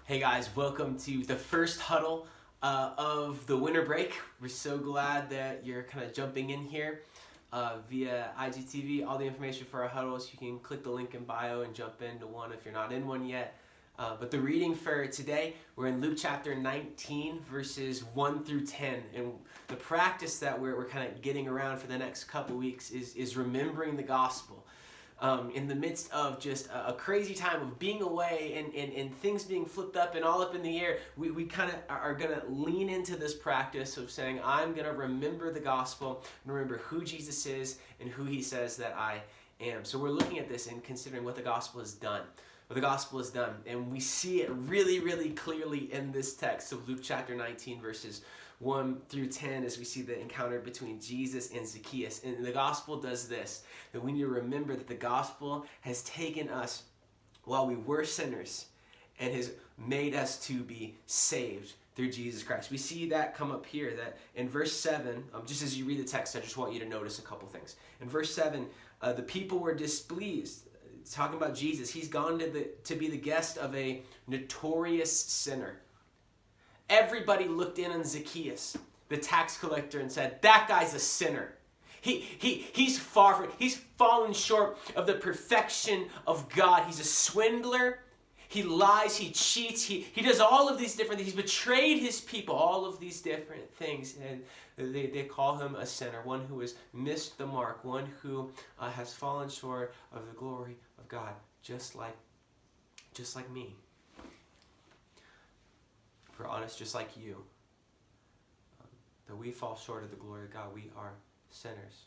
Hey guys, welcome to the first huddle of the winter break. We're so glad that you're kind of jumping in here via IGTV. All the information for our huddles, you can click the link in bio and jump into one if you're not in one yet. But the reading for today, we're in Luke chapter 19, verses 1 through 10. And the practice that we're kind of getting around for the next couple weeks is remembering the gospel. In the midst of just a crazy time of being away and things being flipped up and all up in the air, we kind of are going to lean into this practice of saying, I'm going to remember the gospel and remember who Jesus is and who he says that I am. So we're looking at this and considering what the gospel has done. What the gospel has done. And we see it really, really clearly in this text of Luke chapter 19, verses 1 through 10, as we see the encounter between Jesus and Zacchaeus. And the gospel does this, that we need to remember that the gospel has taken us while we were sinners and has made us to be saved through Jesus Christ. We see that come up here, that in verse 7, just as you read the text, I just want you to notice a couple things. In verse 7, the people were displeased. It's talking about Jesus. He's gone to be the guest of a notorious sinner. Everybody looked in on Zacchaeus, the tax collector, and said, that guy's a sinner. He's fallen short of the perfection of God. He's a swindler. He lies, he cheats, he does all of these different things. He's betrayed his people, all of these different things. And they call him a sinner, one who has missed the mark, one who has fallen short of the glory of God, just like me. If we're honest, just like you, that we fall short of the glory of God. We are sinners.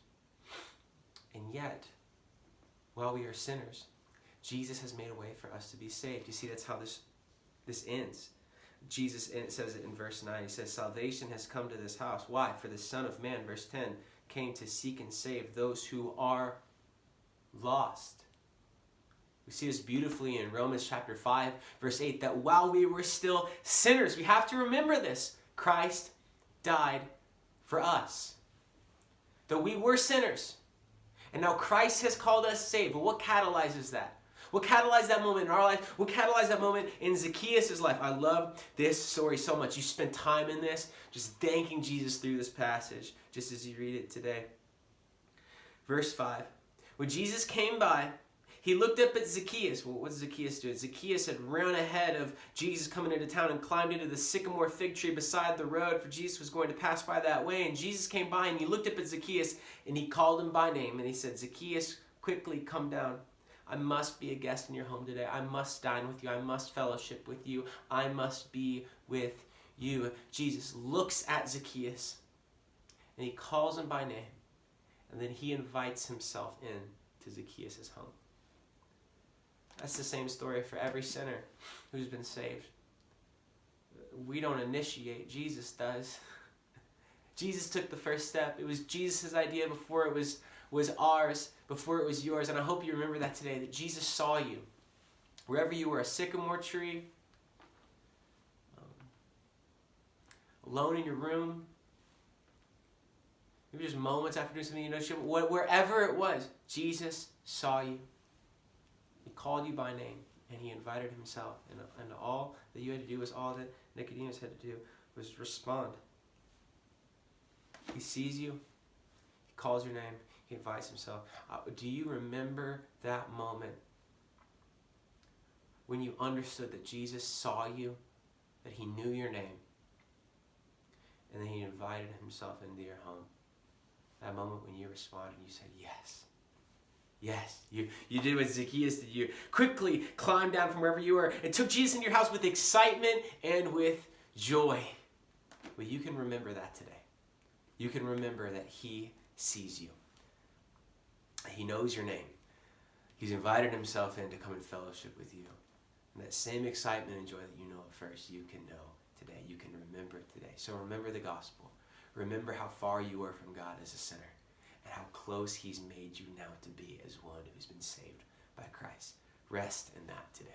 And yet, while we are sinners, Jesus has made a way for us to be saved. You see, that's how this ends. Jesus, and it says it in verse 9, he says, salvation has come to this house. Why? For the Son of Man, verse 10, came to seek and save those who are lost. We see this beautifully in Romans chapter 5, verse 8, that while we were still sinners, we have to remember this, Christ died for us. That we were sinners, and now Christ has called us saved. But what catalyzes that? What catalyzed that moment in our life? What catalyzed that moment in Zacchaeus' life? I love this story so much. You spend time in this, just thanking Jesus through this passage, just as you read it today. Verse 5. When Jesus came by, he looked up at Zacchaeus. Well, what did Zacchaeus do? Zacchaeus had run ahead of Jesus coming into town and climbed into the sycamore fig tree beside the road, for Jesus was going to pass by that way. And Jesus came by and he looked up at Zacchaeus and he called him by name. And he said, Zacchaeus, quickly come down. I must be a guest in your home today. I must dine with you. I must fellowship with you. I must be with you. Jesus looks at Zacchaeus and he calls him by name. And then he invites himself in to Zacchaeus' home. That's the same story for every sinner who's been saved. We don't initiate, Jesus does. Jesus took the first step. It was Jesus' idea before it was ours, before it was yours. And I hope you remember that today, that Jesus saw you. Wherever you were, a sycamore tree, alone in your room, maybe just moments after doing something you know, wherever it was, Jesus saw you. He called you by name, and he invited himself. And all that you had to do was all that Nicodemus had to do was respond. He sees you. He calls your name. He invites himself. Do you remember that moment when you understood that Jesus saw you, that he knew your name, and then he invited himself into your home? That moment when you responded and you said, yes. Yes, you did what Zacchaeus did. You quickly climbed down from wherever you were and took Jesus into your house with excitement and with joy. Well, you can remember that today. You can remember that he sees you. He knows your name. He's invited himself in to come and fellowship with you. And that same excitement and joy that you know at first, you can know today. You can remember it today. So remember the gospel. Remember how far you were from God as a sinner, and how close he's made you now to be as one who's been saved by Christ. Rest in that today.